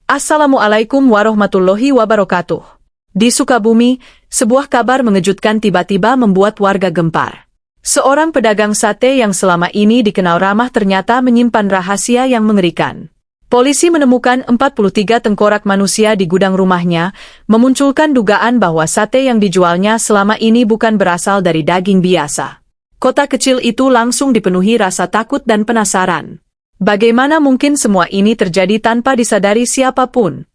Assalamualaikum warahmatullahi wabarakatuh. Di Sukabumi, sebuah kabar mengejutkan tiba-tiba membuat warga gempar. Seorang pedagang sate yang selama ini dikenal ramah ternyata menyimpan rahasia yang mengerikan. Polisi menemukan 43 tengkorak manusia di gudang rumahnya, memunculkan dugaan bahwa sate yang dijualnya selama ini bukan berasal dari daging biasa. Kota kecil itu langsung dipenuhi rasa takut dan penasaran. Bagaimana mungkin semua ini terjadi tanpa disadari siapapun?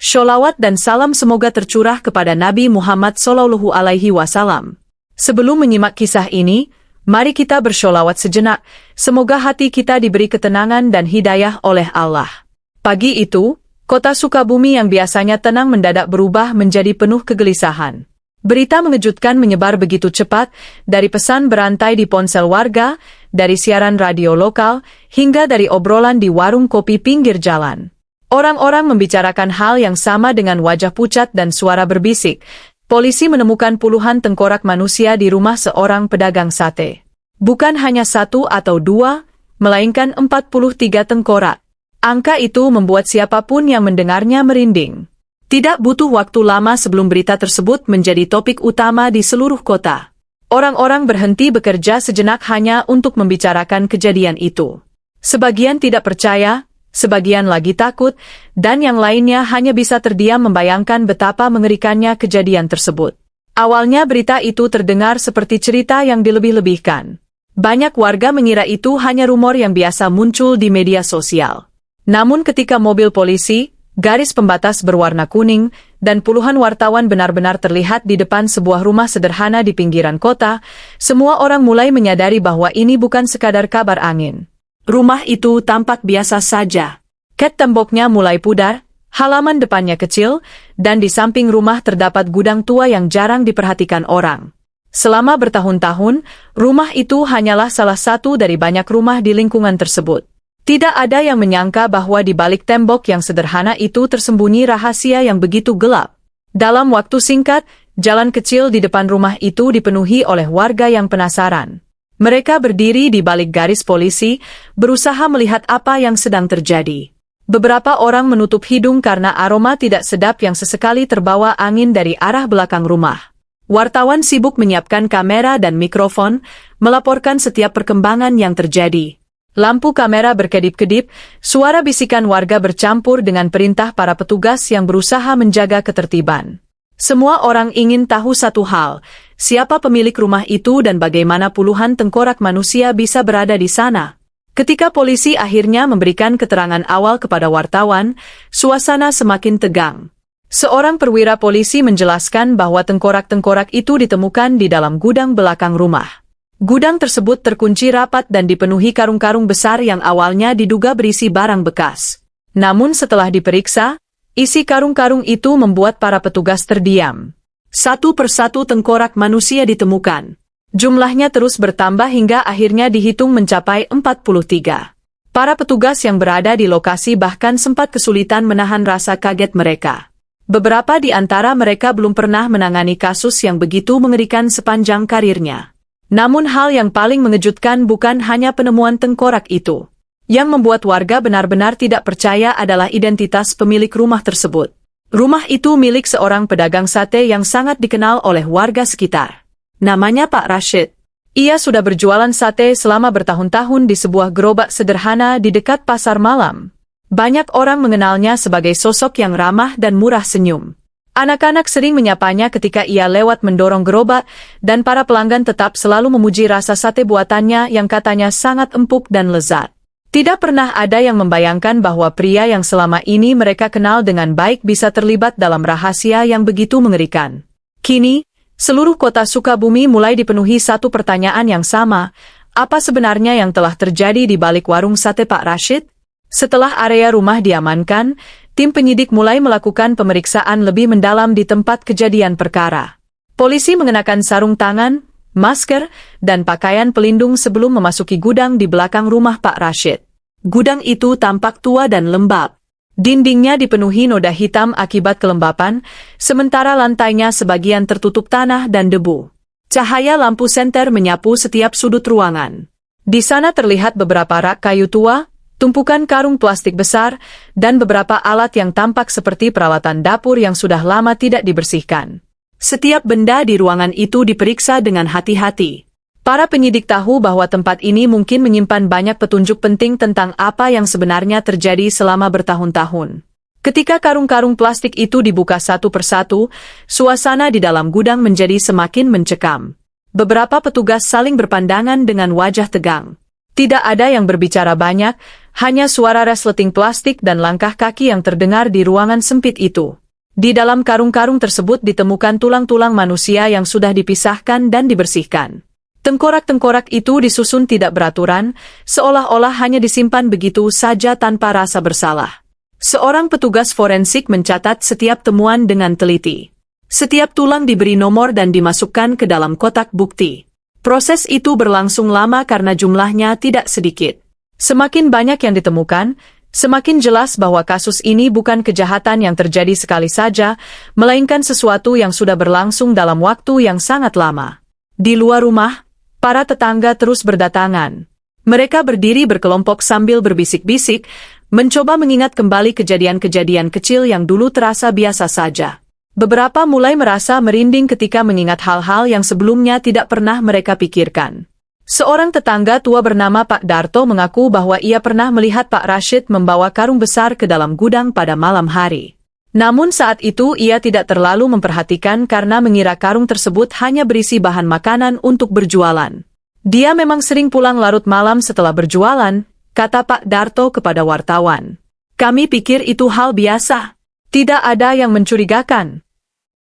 Sholawat dan salam semoga tercurah kepada Nabi Muhammad SAW. Sebelum menyimak kisah ini, mari kita bersholawat sejenak, semoga hati kita diberi ketenangan dan hidayah oleh Allah. Pagi itu, kota Sukabumi yang biasanya tenang mendadak berubah menjadi penuh kegelisahan. Berita mengejutkan menyebar begitu cepat, dari pesan berantai di ponsel warga, dari siaran radio lokal, hingga dari obrolan di warung kopi pinggir jalan. Orang-orang membicarakan hal yang sama dengan wajah pucat dan suara berbisik. Polisi menemukan puluhan tengkorak manusia di rumah seorang pedagang sate. Bukan hanya satu atau dua, melainkan 43 tengkorak. Angka itu membuat siapapun yang mendengarnya merinding. Tidak butuh waktu lama sebelum berita tersebut menjadi topik utama di seluruh kota. Orang-orang berhenti bekerja sejenak hanya untuk membicarakan kejadian itu. Sebagian tidak percaya, sebagian lagi takut, dan yang lainnya hanya bisa terdiam membayangkan betapa mengerikannya kejadian tersebut. Awalnya berita itu terdengar seperti cerita yang dilebih-lebihkan. Banyak warga mengira itu hanya rumor yang biasa muncul di media sosial. Namun ketika mobil polisi, garis pembatas berwarna kuning, dan puluhan wartawan benar-benar terlihat di depan sebuah rumah sederhana di pinggiran kota, semua orang mulai menyadari bahwa ini bukan sekadar kabar angin. Rumah itu tampak biasa saja. Ket temboknya mulai pudar, halaman depannya kecil, dan di samping rumah terdapat gudang tua yang jarang diperhatikan orang. Selama bertahun-tahun, rumah itu hanyalah salah satu dari banyak rumah di lingkungan tersebut. Tidak ada yang menyangka bahwa di balik tembok yang sederhana itu tersembunyi rahasia yang begitu gelap. Dalam waktu singkat, jalan kecil di depan rumah itu dipenuhi oleh warga yang penasaran. Mereka berdiri di balik garis polisi, berusaha melihat apa yang sedang terjadi. Beberapa orang menutup hidung karena aroma tidak sedap yang sesekali terbawa angin dari arah belakang rumah. Wartawan sibuk menyiapkan kamera dan mikrofon, melaporkan setiap perkembangan yang terjadi. Lampu kamera berkedip-kedip, suara bisikan warga bercampur dengan perintah para petugas yang berusaha menjaga ketertiban. Semua orang ingin tahu satu hal, siapa pemilik rumah itu dan bagaimana puluhan tengkorak manusia bisa berada di sana. Ketika polisi akhirnya memberikan keterangan awal kepada wartawan, suasana semakin tegang. Seorang perwira polisi menjelaskan bahwa tengkorak-tengkorak itu ditemukan di dalam gudang belakang rumah. Gudang tersebut terkunci rapat dan dipenuhi karung-karung besar yang awalnya diduga berisi barang bekas. Namun setelah diperiksa, isi karung-karung itu membuat para petugas terdiam. Satu persatu tengkorak manusia ditemukan. Jumlahnya terus bertambah hingga akhirnya dihitung mencapai 43. Para petugas yang berada di lokasi bahkan sempat kesulitan menahan rasa kaget mereka. Beberapa di antara mereka belum pernah menangani kasus yang begitu mengerikan sepanjang karirnya. Namun hal yang paling mengejutkan bukan hanya penemuan tengkorak itu. Yang membuat warga benar-benar tidak percaya adalah identitas pemilik rumah tersebut. Rumah itu milik seorang pedagang sate yang sangat dikenal oleh warga sekitar. Namanya Pak Rashid. Ia sudah berjualan sate selama bertahun-tahun di sebuah gerobak sederhana di dekat pasar malam. Banyak orang mengenalnya sebagai sosok yang ramah dan murah senyum. Anak-anak sering menyapanya ketika ia lewat mendorong gerobak, dan para pelanggan tetap selalu memuji rasa sate buatannya yang katanya sangat empuk dan lezat. Tidak pernah ada yang membayangkan bahwa pria yang selama ini mereka kenal dengan baik bisa terlibat dalam rahasia yang begitu mengerikan. Kini, seluruh kota Sukabumi mulai dipenuhi satu pertanyaan yang sama, apa sebenarnya yang telah terjadi di balik warung sate Pak Rashid? Setelah area rumah diamankan, tim penyidik mulai melakukan pemeriksaan lebih mendalam di tempat kejadian perkara. Polisi mengenakan sarung tangan, masker, dan pakaian pelindung sebelum memasuki gudang di belakang rumah Pak Rashid. Gudang itu tampak tua dan lembab. Dindingnya dipenuhi noda hitam akibat kelembapan, sementara lantainya sebagian tertutup tanah dan debu. Cahaya lampu senter menyapu setiap sudut ruangan. Di sana terlihat beberapa rak kayu tua, tumpukan karung plastik besar, dan beberapa alat yang tampak seperti peralatan dapur yang sudah lama tidak dibersihkan. Setiap benda di ruangan itu diperiksa dengan hati-hati. Para penyidik tahu bahwa tempat ini mungkin menyimpan banyak petunjuk penting tentang apa yang sebenarnya terjadi selama bertahun-tahun. Ketika karung-karung plastik itu dibuka satu persatu, suasana di dalam gudang menjadi semakin mencekam. Beberapa petugas saling berpandangan dengan wajah tegang. Tidak ada yang berbicara banyak, hanya suara resleting plastik dan langkah kaki yang terdengar di ruangan sempit itu. Di dalam karung-karung tersebut ditemukan tulang-tulang manusia yang sudah dipisahkan dan dibersihkan. Tengkorak-tengkorak itu disusun tidak beraturan, seolah-olah hanya disimpan begitu saja tanpa rasa bersalah. Seorang petugas forensik mencatat setiap temuan dengan teliti. Setiap tulang diberi nomor dan dimasukkan ke dalam kotak bukti. Proses itu berlangsung lama karena jumlahnya tidak sedikit. Semakin banyak yang ditemukan, semakin jelas bahwa kasus ini bukan kejahatan yang terjadi sekali saja, melainkan sesuatu yang sudah berlangsung dalam waktu yang sangat lama. Di luar rumah, para tetangga terus berdatangan. Mereka berdiri berkelompok sambil berbisik-bisik, mencoba mengingat kembali kejadian-kejadian kecil yang dulu terasa biasa saja. Beberapa mulai merasa merinding ketika mengingat hal-hal yang sebelumnya tidak pernah mereka pikirkan. Seorang tetangga tua bernama Pak Darto mengaku bahwa ia pernah melihat Pak Rashid membawa karung besar ke dalam gudang pada malam hari. Namun saat itu ia tidak terlalu memperhatikan karena mengira karung tersebut hanya berisi bahan makanan untuk berjualan. Dia memang sering pulang larut malam setelah berjualan, kata Pak Darto kepada wartawan. Kami pikir itu hal biasa. Tidak ada yang mencurigakan.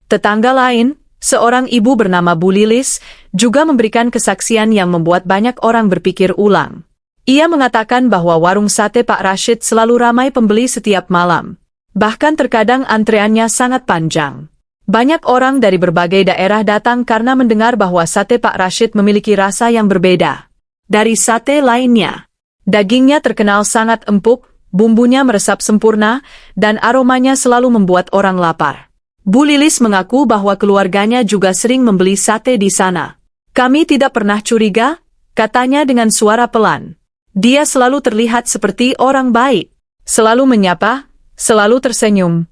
Tetangga lain, seorang ibu bernama Bu Lilis, juga memberikan kesaksian yang membuat banyak orang berpikir ulang. Ia mengatakan bahwa warung sate Pak Rashid selalu ramai pembeli setiap malam. Bahkan terkadang antreannya sangat panjang. Banyak orang dari berbagai daerah datang karena mendengar bahwa sate Pak Rashid memiliki rasa yang berbeda dari sate lainnya. Dagingnya terkenal sangat empuk, bumbunya meresap sempurna, dan aromanya selalu membuat orang lapar. Bu Lilis mengaku bahwa keluarganya juga sering membeli sate di sana. Kami tidak pernah curiga, katanya dengan suara pelan. Dia selalu terlihat seperti orang baik, selalu menyapa, selalu tersenyum.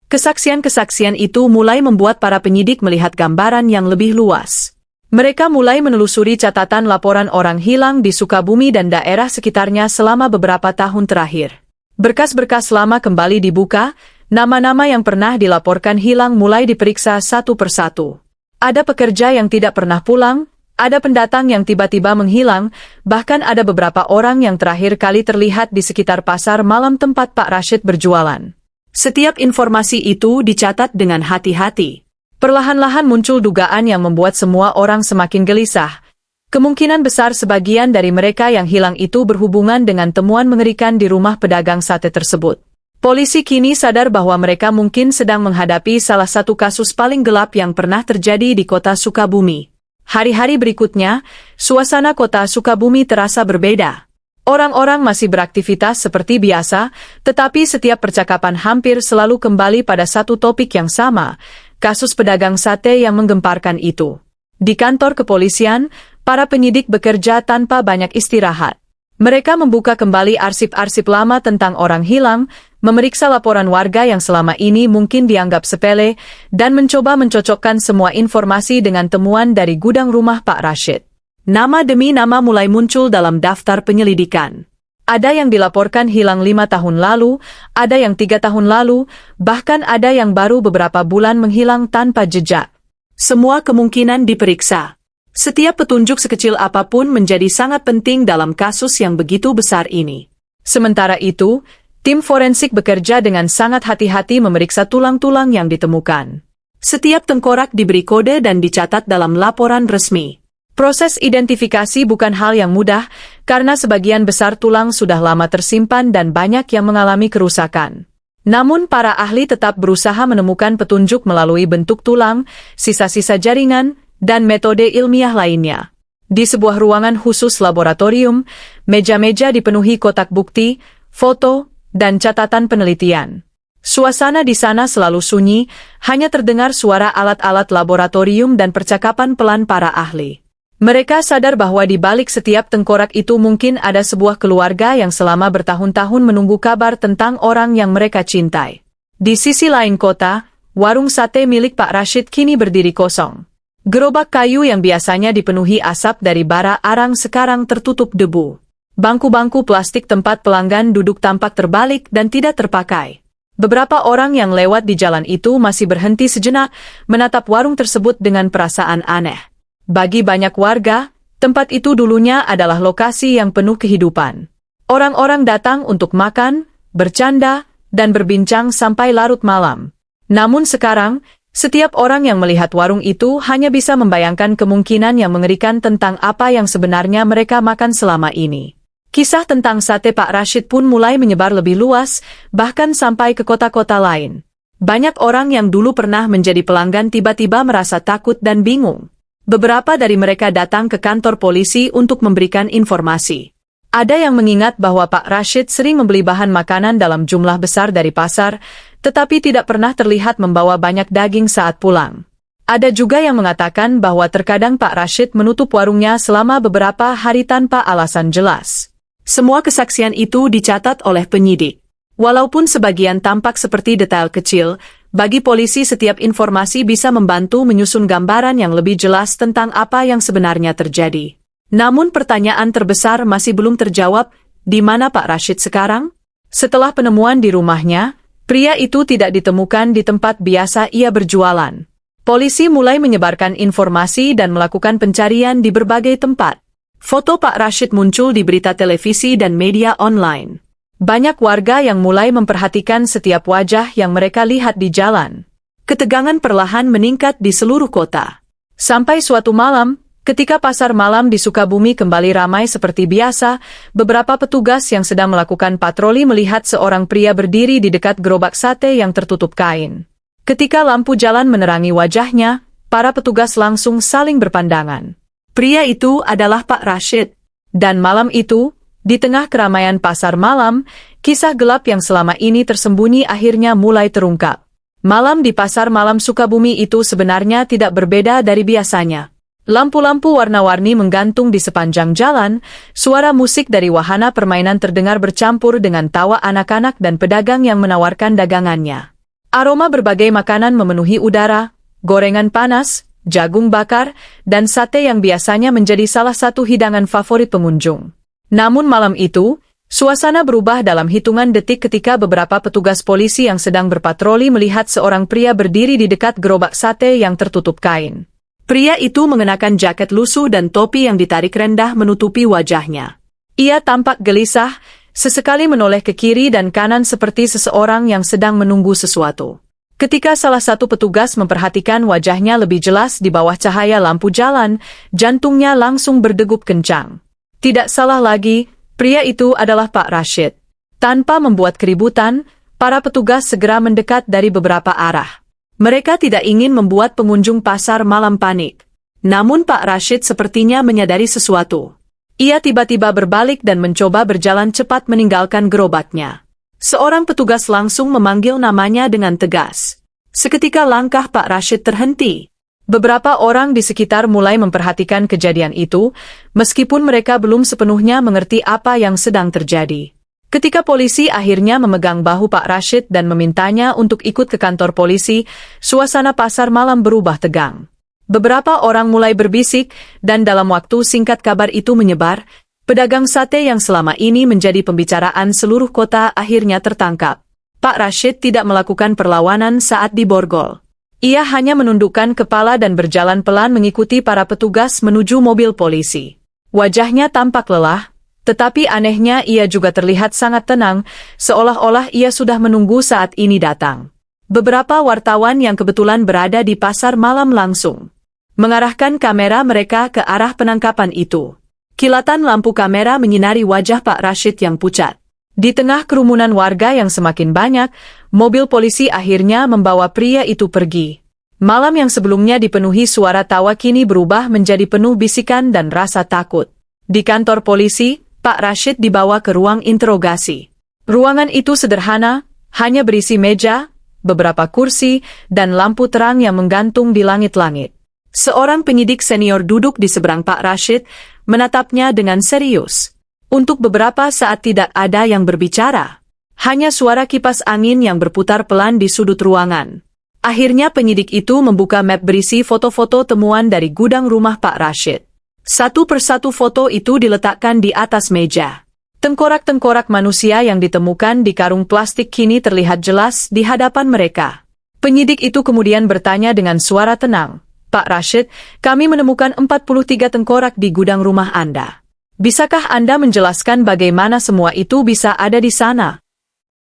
Kesaksian-kesaksian itu mulai membuat para penyidik melihat gambaran yang lebih luas. Mereka mulai menelusuri catatan laporan orang hilang di Sukabumi dan daerah sekitarnya selama beberapa tahun terakhir. Berkas-berkas lama kembali dibuka, nama-nama yang pernah dilaporkan hilang mulai diperiksa satu persatu. Ada pekerja yang tidak pernah pulang, ada pendatang yang tiba-tiba menghilang, bahkan ada beberapa orang yang terakhir kali terlihat di sekitar pasar malam tempat Pak Rashid berjualan. Setiap informasi itu dicatat dengan hati-hati. Perlahan-lahan muncul dugaan yang membuat semua orang semakin gelisah. Kemungkinan besar sebagian dari mereka yang hilang itu berhubungan dengan temuan mengerikan di rumah pedagang sate tersebut. Polisi kini sadar bahwa mereka mungkin sedang menghadapi salah satu kasus paling gelap yang pernah terjadi di kota Sukabumi. Hari-hari berikutnya, suasana kota Sukabumi terasa berbeda. Orang-orang masih beraktivitas seperti biasa, tetapi setiap percakapan hampir selalu kembali pada satu topik yang sama, kasus pedagang sate yang menggemparkan itu. Di kantor kepolisian, para penyidik bekerja tanpa banyak istirahat. Mereka membuka kembali arsip-arsip lama tentang orang hilang, memeriksa laporan warga yang selama ini mungkin dianggap sepele, dan mencoba mencocokkan semua informasi dengan temuan dari gudang rumah Pak Rashid. Nama demi nama mulai muncul dalam daftar penyelidikan. Ada yang dilaporkan hilang 5 tahun lalu, ada yang 3 tahun lalu, bahkan ada yang baru beberapa bulan menghilang tanpa jejak. Semua kemungkinan diperiksa. Setiap petunjuk sekecil apapun menjadi sangat penting dalam kasus yang begitu besar ini. Sementara itu, tim forensik bekerja dengan sangat hati-hati memeriksa tulang-tulang yang ditemukan. Setiap tengkorak diberi kode dan dicatat dalam laporan resmi. Proses identifikasi bukan hal yang mudah, karena sebagian besar tulang sudah lama tersimpan dan banyak yang mengalami kerusakan. Namun para ahli tetap berusaha menemukan petunjuk melalui bentuk tulang, sisa-sisa jaringan, dan metode ilmiah lainnya. Di sebuah ruangan khusus laboratorium, meja-meja dipenuhi kotak bukti, foto, dan catatan penelitian. Suasana di sana selalu sunyi, hanya terdengar suara alat-alat laboratorium dan percakapan pelan para ahli. Mereka sadar bahwa di balik setiap tengkorak itu mungkin ada sebuah keluarga yang selama bertahun-tahun menunggu kabar tentang orang yang mereka cintai. Di sisi lain kota, warung sate milik Pak Rashid kini berdiri kosong. Gerobak kayu yang biasanya dipenuhi asap dari bara arang sekarang tertutup debu. Bangku-bangku plastik tempat pelanggan duduk tampak terbalik dan tidak terpakai. Beberapa orang yang lewat di jalan itu masih berhenti sejenak menatap warung tersebut dengan perasaan aneh. Bagi banyak warga, tempat itu dulunya adalah lokasi yang penuh kehidupan. Orang-orang datang untuk makan, bercanda, dan berbincang sampai larut malam. Namun sekarang, setiap orang yang melihat warung itu hanya bisa membayangkan kemungkinan yang mengerikan tentang apa yang sebenarnya mereka makan selama ini. Kisah tentang sate Pak Rashid pun mulai menyebar lebih luas, bahkan sampai ke kota-kota lain. Banyak orang yang dulu pernah menjadi pelanggan tiba-tiba merasa takut dan bingung. Beberapa dari mereka datang ke kantor polisi untuk memberikan informasi. Ada yang mengingat bahwa Pak Rashid sering membeli bahan makanan dalam jumlah besar dari pasar, tetapi tidak pernah terlihat membawa banyak daging saat pulang. Ada juga yang mengatakan bahwa terkadang Pak Rashid menutup warungnya selama beberapa hari tanpa alasan jelas. Semua kesaksian itu dicatat oleh penyidik. Walaupun sebagian tampak seperti detail kecil, bagi polisi setiap informasi bisa membantu menyusun gambaran yang lebih jelas tentang apa yang sebenarnya terjadi. Namun pertanyaan terbesar masih belum terjawab, di mana Pak Rashid sekarang? Setelah penemuan di rumahnya, pria itu tidak ditemukan di tempat biasa ia berjualan. Polisi mulai menyebarkan informasi dan melakukan pencarian di berbagai tempat. Foto Pak Rashid muncul di berita televisi dan media online. Banyak warga yang mulai memperhatikan setiap wajah yang mereka lihat di jalan. Ketegangan perlahan meningkat di seluruh kota. Sampai suatu malam, ketika pasar malam di Sukabumi kembali ramai seperti biasa, beberapa petugas yang sedang melakukan patroli melihat seorang pria berdiri di dekat gerobak sate yang tertutup kain. Ketika lampu jalan menerangi wajahnya, para petugas langsung saling berpandangan. Pria itu adalah Pak Rashid. Dan malam itu, di tengah keramaian pasar malam, kisah gelap yang selama ini tersembunyi akhirnya mulai terungkap. Malam di pasar malam Sukabumi itu sebenarnya tidak berbeda dari biasanya. Lampu-lampu warna-warni menggantung di sepanjang jalan, suara musik dari wahana permainan terdengar bercampur dengan tawa anak-anak dan pedagang yang menawarkan dagangannya. Aroma berbagai makanan memenuhi udara, gorengan panas, jagung bakar, dan sate yang biasanya menjadi salah satu hidangan favorit pengunjung. Namun malam itu, suasana berubah dalam hitungan detik ketika beberapa petugas polisi yang sedang berpatroli melihat seorang pria berdiri di dekat gerobak sate yang tertutup kain. Pria itu mengenakan jaket lusuh dan topi yang ditarik rendah menutupi wajahnya. Ia tampak gelisah, sesekali menoleh ke kiri dan kanan seperti seseorang yang sedang menunggu sesuatu. Ketika salah satu petugas memperhatikan wajahnya lebih jelas di bawah cahaya lampu jalan, jantungnya langsung berdegup kencang. Tidak salah lagi, pria itu adalah Pak Rashid. Tanpa membuat keributan, para petugas segera mendekat dari beberapa arah. Mereka tidak ingin membuat pengunjung pasar malam panik. Namun Pak Rashid sepertinya menyadari sesuatu. Ia tiba-tiba berbalik dan mencoba berjalan cepat meninggalkan gerobaknya. Seorang petugas langsung memanggil namanya dengan tegas. Seketika langkah Pak Rashid terhenti. Beberapa orang di sekitar mulai memperhatikan kejadian itu, meskipun mereka belum sepenuhnya mengerti apa yang sedang terjadi. Ketika polisi akhirnya memegang bahu Pak Rashid dan memintanya untuk ikut ke kantor polisi, suasana pasar malam berubah tegang. Beberapa orang mulai berbisik, dan dalam waktu singkat kabar itu menyebar, pedagang sate yang selama ini menjadi pembicaraan seluruh kota akhirnya tertangkap. Pak Rashid tidak melakukan perlawanan saat diborgol. Ia hanya menundukkan kepala dan berjalan pelan mengikuti para petugas menuju mobil polisi. Wajahnya tampak lelah, tetapi anehnya ia juga terlihat sangat tenang, seolah-olah ia sudah menunggu saat ini datang. Beberapa wartawan yang kebetulan berada di pasar malam langsung mengarahkan kamera mereka ke arah penangkapan itu. Kilatan lampu kamera menyinari wajah Pak Rashid yang pucat. Di tengah kerumunan warga yang semakin banyak, mobil polisi akhirnya membawa pria itu pergi. Malam yang sebelumnya dipenuhi suara tawa kini berubah menjadi penuh bisikan dan rasa takut. Di kantor polisi, Pak Rashid dibawa ke ruang interogasi. Ruangan itu sederhana, hanya berisi meja, beberapa kursi, dan lampu terang yang menggantung di langit-langit. Seorang penyidik senior duduk di seberang Pak Rashid, menatapnya dengan serius. Untuk beberapa saat tidak ada yang berbicara. Hanya suara kipas angin yang berputar pelan di sudut ruangan. Akhirnya penyidik itu membuka map berisi foto-foto temuan dari gudang rumah Pak Rashid. Satu persatu foto itu diletakkan di atas meja. Tengkorak-tengkorak manusia yang ditemukan di karung plastik kini terlihat jelas di hadapan mereka. Penyidik itu kemudian bertanya dengan suara tenang, "Pak Rashid, kami menemukan 43 tengkorak di gudang rumah Anda. Bisakah Anda menjelaskan bagaimana semua itu bisa ada di sana?"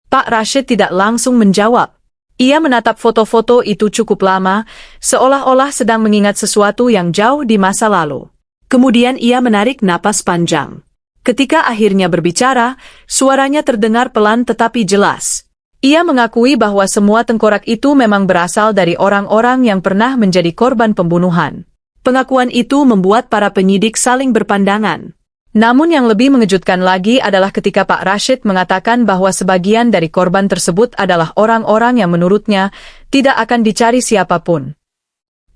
Pak Rashid tidak langsung menjawab. Ia menatap foto-foto itu cukup lama, seolah-olah sedang mengingat sesuatu yang jauh di masa lalu. Kemudian ia menarik napas panjang. Ketika akhirnya berbicara, suaranya terdengar pelan tetapi jelas. Ia mengakui bahwa semua tengkorak itu memang berasal dari orang-orang yang pernah menjadi korban pembunuhan. Pengakuan itu membuat para penyidik saling berpandangan. Namun yang lebih mengejutkan lagi adalah ketika Pak Rashid mengatakan bahwa sebagian dari korban tersebut adalah orang-orang yang menurutnya tidak akan dicari siapapun.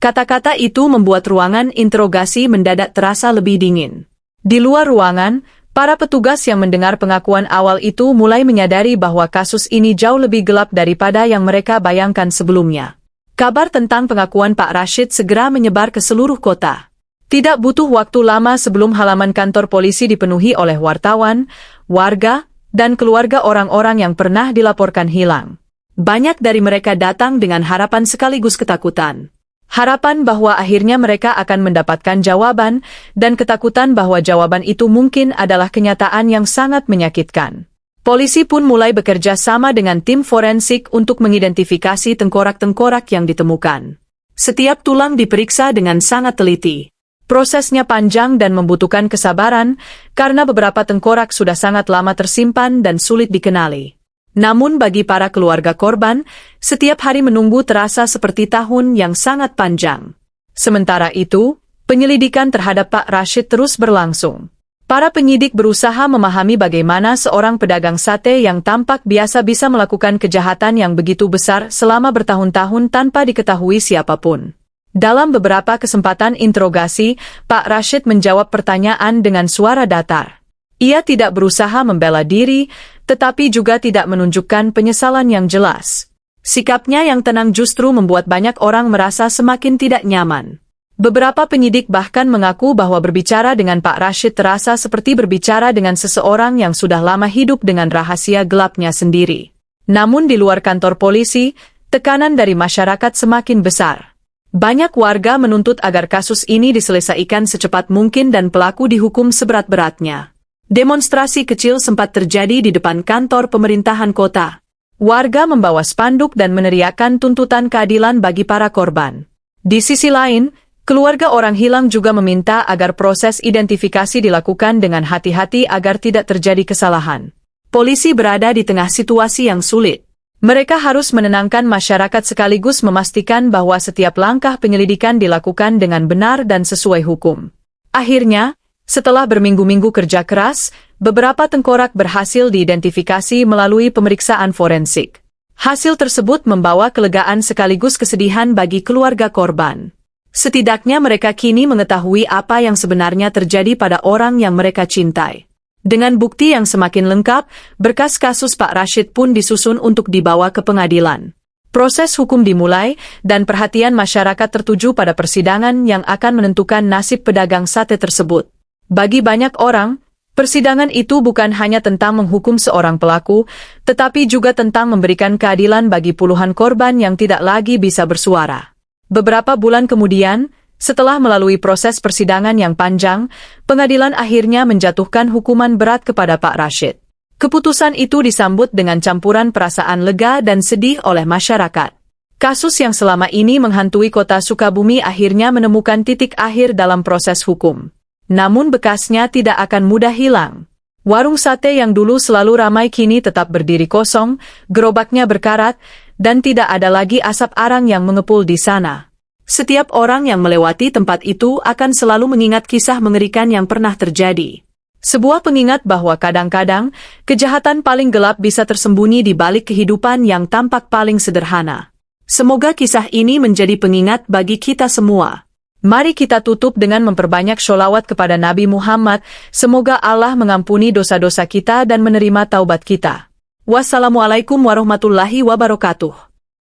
Kata-kata itu membuat ruangan interogasi mendadak terasa lebih dingin. Di luar ruangan, para petugas yang mendengar pengakuan awal itu mulai menyadari bahwa kasus ini jauh lebih gelap daripada yang mereka bayangkan sebelumnya. Kabar tentang pengakuan Pak Rashid segera menyebar ke seluruh kota. Tidak butuh waktu lama sebelum halaman kantor polisi dipenuhi oleh wartawan, warga, dan keluarga orang-orang yang pernah dilaporkan hilang. Banyak dari mereka datang dengan harapan sekaligus ketakutan. Harapan bahwa akhirnya mereka akan mendapatkan jawaban, dan ketakutan bahwa jawaban itu mungkin adalah kenyataan yang sangat menyakitkan. Polisi pun mulai bekerja sama dengan tim forensik untuk mengidentifikasi tengkorak-tengkorak yang ditemukan. Setiap tulang diperiksa dengan sangat teliti. Prosesnya panjang dan membutuhkan kesabaran, karena beberapa tengkorak sudah sangat lama tersimpan dan sulit dikenali. Namun bagi para keluarga korban, setiap hari menunggu terasa seperti tahun yang sangat panjang. Sementara itu, penyelidikan terhadap Pak Rashid terus berlangsung. Para penyidik berusaha memahami bagaimana seorang pedagang sate yang tampak biasa bisa melakukan kejahatan yang begitu besar selama bertahun-tahun tanpa diketahui siapapun. Dalam beberapa kesempatan interogasi, Pak Rashid menjawab pertanyaan dengan suara datar. Ia tidak berusaha membela diri, tetapi juga tidak menunjukkan penyesalan yang jelas. Sikapnya yang tenang justru membuat banyak orang merasa semakin tidak nyaman. Beberapa penyidik bahkan mengaku bahwa berbicara dengan Pak Rashid terasa seperti berbicara dengan seseorang yang sudah lama hidup dengan rahasia gelapnya sendiri. Namun di luar kantor polisi, tekanan dari masyarakat semakin besar. Banyak warga menuntut agar kasus ini diselesaikan secepat mungkin dan pelaku dihukum seberat-beratnya. Demonstrasi kecil sempat terjadi di depan kantor pemerintahan kota. Warga membawa spanduk dan meneriakkan tuntutan keadilan bagi para korban. Di sisi lain, keluarga orang hilang juga meminta agar proses identifikasi dilakukan dengan hati-hati agar tidak terjadi kesalahan. Polisi berada di tengah situasi yang sulit. Mereka harus menenangkan masyarakat sekaligus memastikan bahwa setiap langkah penyelidikan dilakukan dengan benar dan sesuai hukum. Akhirnya, setelah berminggu-minggu kerja keras, beberapa tengkorak berhasil diidentifikasi melalui pemeriksaan forensik. Hasil tersebut membawa kelegaan sekaligus kesedihan bagi keluarga korban. Setidaknya mereka kini mengetahui apa yang sebenarnya terjadi pada orang yang mereka cintai. Dengan bukti yang semakin lengkap, berkas kasus Pak Rashid pun disusun untuk dibawa ke pengadilan. Proses hukum dimulai, dan perhatian masyarakat tertuju pada persidangan yang akan menentukan nasib pedagang sate tersebut. Bagi banyak orang, persidangan itu bukan hanya tentang menghukum seorang pelaku, tetapi juga tentang memberikan keadilan bagi puluhan korban yang tidak lagi bisa bersuara. Beberapa bulan kemudian, setelah melalui proses persidangan yang panjang, pengadilan akhirnya menjatuhkan hukuman berat kepada Pak Rashid. Keputusan itu disambut dengan campuran perasaan lega dan sedih oleh masyarakat. Kasus yang selama ini menghantui kota Sukabumi akhirnya menemukan titik akhir dalam proses hukum. Namun bekasnya tidak akan mudah hilang. Warung sate yang dulu selalu ramai kini tetap berdiri kosong, gerobaknya berkarat, dan tidak ada lagi asap arang yang mengepul di sana. Setiap orang yang melewati tempat itu akan selalu mengingat kisah mengerikan yang pernah terjadi. Sebuah pengingat bahwa kadang-kadang, kejahatan paling gelap bisa tersembunyi di balik kehidupan yang tampak paling sederhana. Semoga kisah ini menjadi pengingat bagi kita semua. Mari kita tutup dengan memperbanyak sholawat kepada Nabi Muhammad, semoga Allah mengampuni dosa-dosa kita dan menerima taubat kita. Wassalamualaikum warahmatullahi wabarakatuh.